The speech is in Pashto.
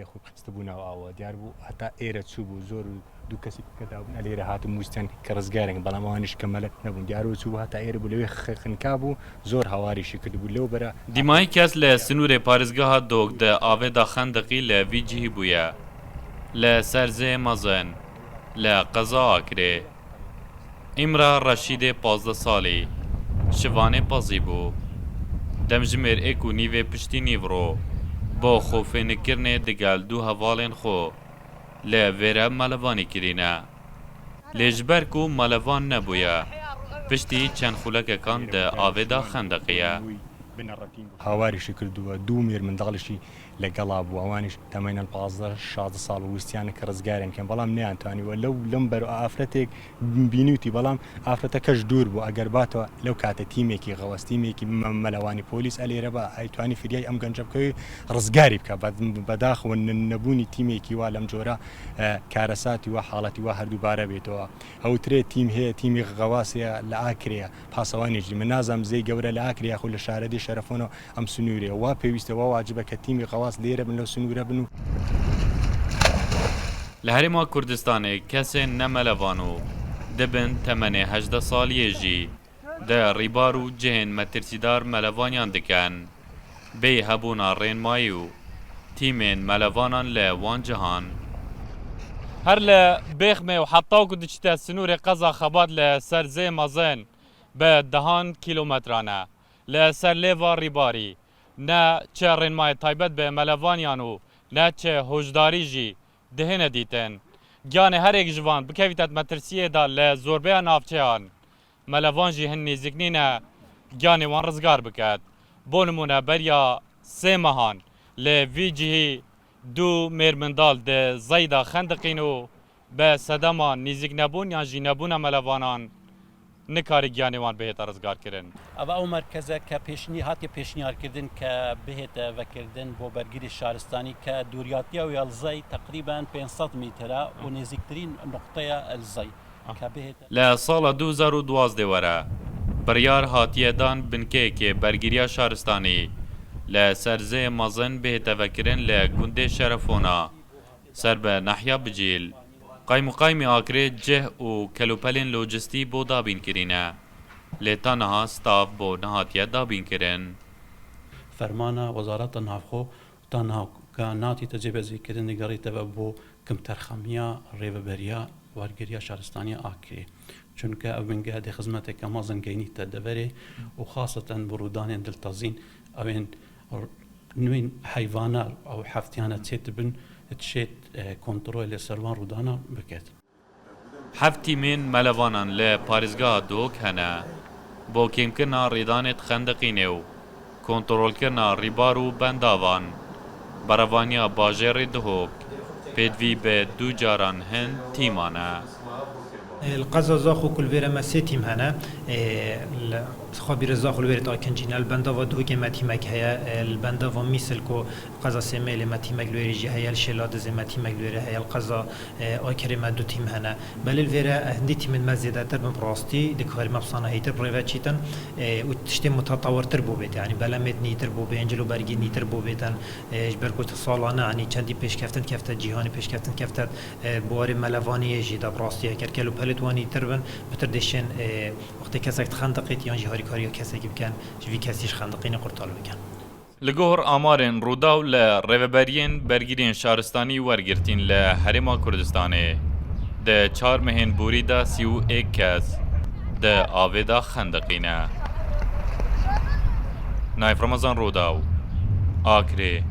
لێ خۆ خستبوونەوە ئاوە دیار بوو هەتا ئێرە چوو بوو زۆر دوو کەسی کەدابوون لێرە هاتم ویستیان کە ڕزگارێک بەڵام ئەوانیش کە مەلک نەبوون دیارەوە چوو هەتا ئێرە بوو لەوێ خنکا بوو زۆر هەواریشی کردبوو لەو بەرە دیمای کەس لە سنوورێ پارێزگاها دۆک دە ئاوێدا خەندقی لە ڤیجیهی بوویە لە سەرزێ مەزن لە قەزا ئاکرێ ئیمرا ڕەشیدێ 15 ساڵی شڤانێ پەزی بوو دەمژمێر ئێک و نیڤێ پشتی نیڤڕۆ بۆ خۆفێنکردنێ دەگەل دوو هەڤاڵێن خۆ لە وێرە مەلەڤانی کرینە لێژبەرک و مەلەڤان نەبوویە پشتی چەند خولەکەکان دە ئاوێدا خەندەقیە هاواریشی کردووە دوو مێر منداڵشی لەگەڵا بوو ئەوانیش تەمەینەن 15-16 ساڵ ویستیانە کە ڕزگارێن کەن بەڵام نەیانتوانیوە لەم بەر ئافرەتێک بینیوتی بەڵام ئافرەتەکەش دوور بوو ئەگەر باتەوە لەو کاتە تیمێکی غەوەستیمێکی مەلەوانی پۆلیس ئەلێرە بە ئەیتوانی فریای ئەم گەنجە بکەوی ڕزگاری بکە بەداخەوە نەبوونی تیمێکی وا لەم جۆرە کارەساتی وە حاڵەتی وا هەردووبارە بێتەوە ئەوترێت تیم هەیە تیمی غەواسەیە لە ئاکرەیە پاسەوانێکی من نازانم زەی گەورە لە ئاکریا خۆ لە شارەدی شەرەفۆنەوە ئەم سنوورێ وا پێویستەوە واجبە کە تیمی غەواس لێرە بن لەو سنوورە بن و لە هەرێما کوردستانê kesên nemelevan û dibin temenê 18 saliyê jî di rîbar û cihên metirsîdar melevaniyan dikin bê hebûna rênmayî û tîmên melevanan li wan cihan her li bêxmê û heta ku diçîte sinûrê qeza xebat li ser zê mezin bi dehan kîlometran e li ser lêva rîbarî ne çi rênmayê taybet bi melevaniyan û ne çi hojdarî jî dihêne dîtin giyanê herêk ji van bikevîte metirsiyê da li zorbeya navçeyan melevan jî hin nêzîknîne giyanê wan rizgar biket bo nimûne beriya sê mehan li vî cihê dû mêrmindal di zeyda xendiqîn û bi sedema nêzik nebûn yan jî nebûna melevanan nikarî giyanê wan bihête rizgarkirin. Eva ew merkeze ke pêşnî hatiye pêşniyarkirdin ke bihête vekirdin bo bergirî şaristanî ke dûriyatiya wê Elzey teqrîben 500 mître û nêzîktirîn noqteya Elzey ke bihête. Li sala 2012 were biryar hatiye dan binkeyekê bergiriya şaristanî li ser zê mezin bihête vekirin li gundê Şerefona ser bi nehiya Bicîl Qaymuqaymê Akrê cih û kelûpelên lojistî bo dabînkirîne lê taniha stav bo nehatiye dabînkirin. Fermana Wezareta Navxwe taniha natî tecêbezîkirin digerîte ve bo kimterxemiya rêveberiya wergiriya şaristaniya Akrê çunke ev bingehê xizmeteke mezin geynîte deverê û xaseten bi rûdanên diltezîn evên nûên heyvanar ew heftiyane çê dibin تشێت کۆنتڕۆی لە سەروان ڕوودانا بکات. Hev tîmên melevanan li parêzgeha dok hene bo kêmkirina rêdanê xendiqînê û kontrolkirina rîbar û bendavan berevaniya bajêrê dihok pêdivî bi du caran hin tîman e. القزا زاخو كل فيرا مسيتيم هنا خبير زاخو الويرت اكنجين البندافا دو كيماتيمك هيا البندافا مثلكو قزا سيميل ماتيمك لوريجي هيا الشلاد زماتيمك لوري هيا القزا اكريما دو تيم هنا بل الفيرا هندي تيم المزيدات تر براستي دكوار مبصانه هيتر بريفاتشيتن وتشتي متطور تربو بيت يعني بلا مدني تربو بينجلو برجي ني تربو بيتن جبركو تصالانه يعني چندي پیش كفتن كفت جهاني پیش كفتن كفت بوار ملواني جيدا براستي كركلو توانی تربن بتر دشن وقتی کسی خندقیت یا جهاری کاری کسی که بکن جوی کسیش خندقین قرطال بکن. لگوهر آمارن روداو ل ریوبریین برگیرین شهرستانی ورگرتین ل هرما کردستانه ده 4 مهن بوری دا 31 کس ده آویدا خندقینه. نایف رمضان روداو آکری